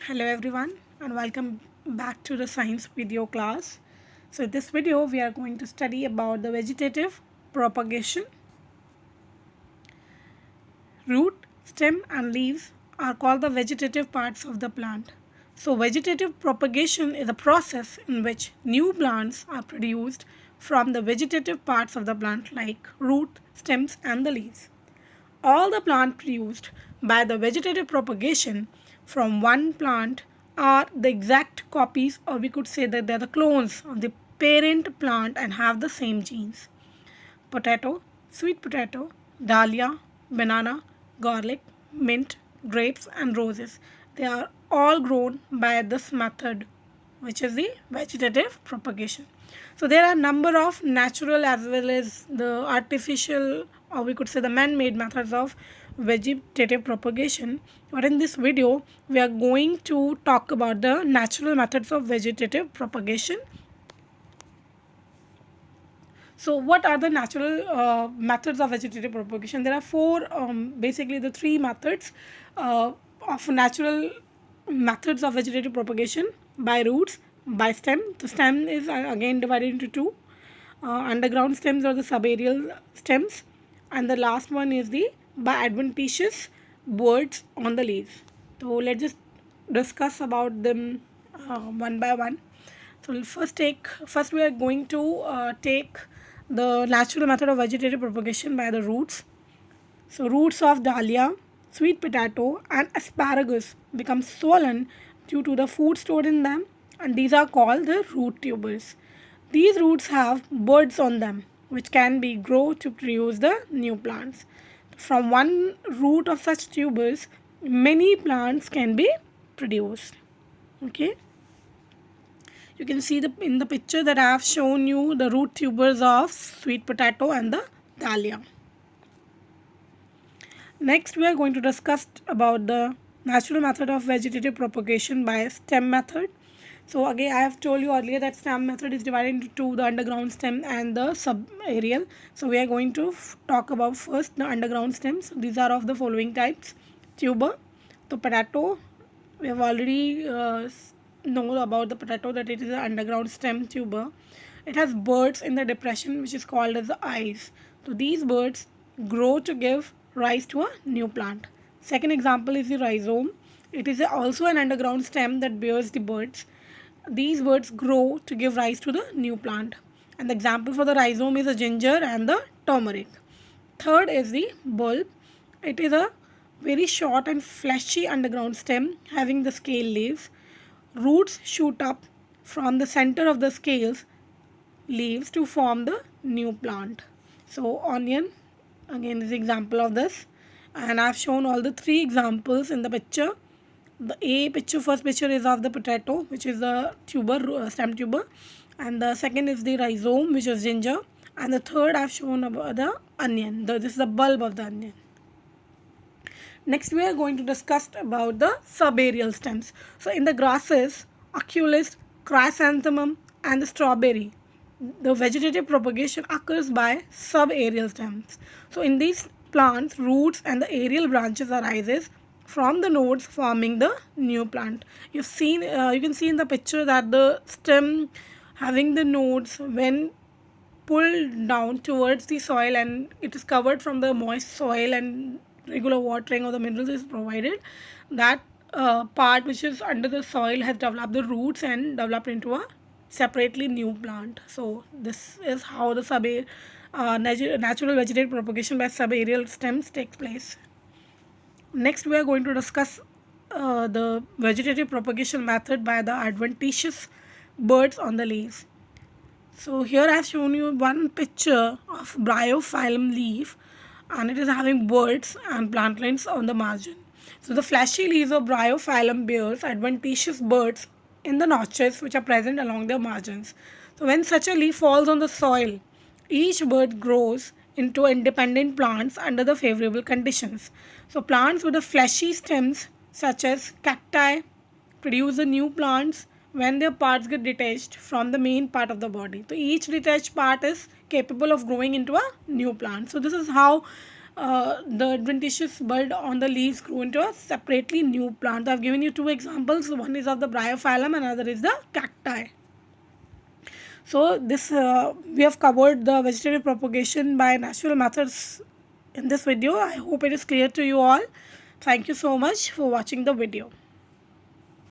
Hello everyone and welcome back to the science video class. So in this video we are going to study about the vegetative propagation. Root, stem and leaves are called the vegetative parts of the plant. So vegetative propagation is a process in which new plants are produced from the vegetative parts of the plant like root, stems and the leaves. All the plants produced by the vegetative propagation from one plant are the exact copies, or we could say that they are the clones of the parent plant and have the same genes. Potato, sweet potato, dahlia, banana, garlic, mint, grapes and roses. They are all grown by this method, which is the vegetative propagation. So there are number of natural as well as the artificial, or we could say the man-made methods of vegetative propagation. But in this video we are going to talk about the natural methods of vegetative propagation. So what are the natural methods of vegetative propagation? There are four, basically the three methods of natural methods of vegetative propagation: by roots, by stem. The stem is again divided into two: underground stems or the subaerial stems, and the last one is the by adventitious buds on the leaves. So let's just discuss about them one by one. So first we are going to take the natural method of vegetative propagation by the roots. So roots of dahlia, sweet potato and asparagus become swollen due to the food stored in them, and these are called the root tubers. These roots have buds on them which can be grow to produce the new plants. From one root of such tubers, many plants can be produced. Okay. You can see in the picture that I have shown you the root tubers of sweet potato and the dahlia. Next we are going to discuss about the natural method of vegetative propagation by stem method. So again I have told you earlier that stem method is divided into two: the underground stem and the subaerial. So we are going to talk about first the underground stems. These are of the following types: tuber. So potato, we have already know about the potato that it is an underground stem tuber. It has buds in the depression which is called as the eyes. So these buds grow to give rise to a new plant. Second example is the rhizome. It is also an underground stem that bears the buds. These buds grow to give rise to the new plant. And the example for the rhizome is the ginger and the turmeric. Third is the bulb. It is a very short and fleshy underground stem having the scale leaves. Roots shoot up from the center of the scales leaves to form the new plant. So onion again is the example of this, and I've shown all the three examples in the picture. The first picture is of the potato, which is the tuber, stem tuber, and the second is the rhizome, which is ginger, and the third I've shown about the onion. This is the bulb of the onion. Next we are going to discuss about the subaerial stems. So in the grasses, aculeus, chrysanthemum and the strawberry, the vegetative propagation occurs by subaerial stems. So in these plants, roots and the aerial branches arises from the nodes forming the new plant. You can see in the picture that the stem having the nodes, when pulled down towards the soil and it is covered from the moist soil and regular watering of the minerals is provided, that part which is under the soil has developed the roots and developed into a separately new plant. So this is how the natural vegetative propagation by subaerial stems takes place. Next we are going to discuss the vegetative propagation method by the adventitious buds on the leaves. So here I have shown you one picture of bryophyllum leaf, and it is having buds and plantlets on the margin. So the fleshy leaves of bryophyllum bears adventitious buds in the notches which are present along their margins. So when such a leaf falls on the soil, each bud grows into independent plants under the favorable conditions. So plants with the fleshy stems such as cacti produce the new plants when their parts get detached from the main part of the body. So each detached part is capable of growing into a new plant. So this is how the adventitious bud on the leaves grew into a separately new plant. I've given you two examples. One is of the bryophyllum, another is the cacti. So this we have covered the vegetative propagation by natural methods in this video. I hope it is clear to you all. Thank you so much for watching the video.